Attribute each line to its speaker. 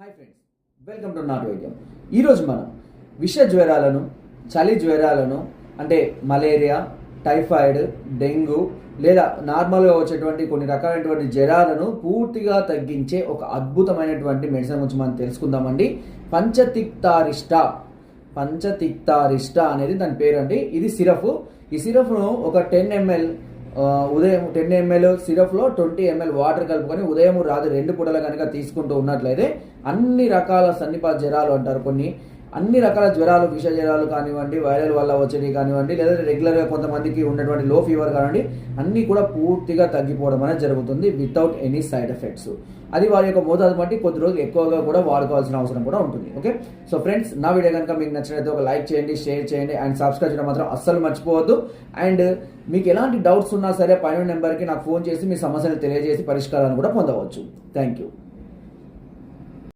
Speaker 1: Hi friends, welcome to not వైద్యం. ఈరోజు మనం విష జ్వరాలను, చలి జ్వరాలను అంటే మలేరియా, టైఫాయిడ్, డెంగ్యూ లేదా నార్మల్గా వచ్చేటువంటి కొన్ని రకాలైనటువంటి జ్వరాలను పూర్తిగా తగ్గించే ఒక అద్భుతమైనటువంటి మెడిసిన్ గురించి మనం తెలుసుకుందామండి. పంచతిక్తారిష్ట అనేది దాని పేరు అండి. ఇది సిరప్. ఈ సిరప్ను ఒక 10 ml ఉదయం 10 ml సిరప్లో 20 ml వాటర్ కలుపుకొని ఉదయం రాత్రి 2 పూటలు కనుక తీసుకుంటూ ఉన్నట్లయితే అన్ని రకాల సన్నిపాత జ్వరాలు అంటారు, అన్ని రకాల జ్వరాలు, విష జ్వరాలు కానివ్వండి, వైరల్ వల్ల వచ్చేవి కానివ్వండి, లేదా రెగ్యులర్గా కొంతమందికి ఉన్నటువంటి లో ఫీవర్ కానివ్వండి, అన్నీ కూడా పూర్తిగా తగ్గిపోవడం అనేది జరుగుతుంది వితౌట్ ఎనీ సైడ్ ఎఫెక్ట్స్. అది వారి యొక్క మోతాదు బట్టి కొద్ది రోజులు ఎక్కువగా కూడా వాడుకోవాల్సిన అవసరం కూడా ఉంటుంది. ఓకే, సో ఫ్రెండ్స్, నా వీడియో కనుక మీకు నచ్చినట్లయితే ఒక లైక్ చేయండి, షేర్ చేయండి అండ్ సబ్స్క్రైబ్ చేయడం మాత్రం అస్సలు మర్చిపోవద్దు. అండ్ మీకు ఎలాంటి డౌట్స్ ఉన్నా సరే పైన నెంబర్కి నాకు ఫోన్ చేసి మీ సమస్యలు తెలియజేసి పరిష్కారాన్ని కూడా పొందవచ్చు. Thank you.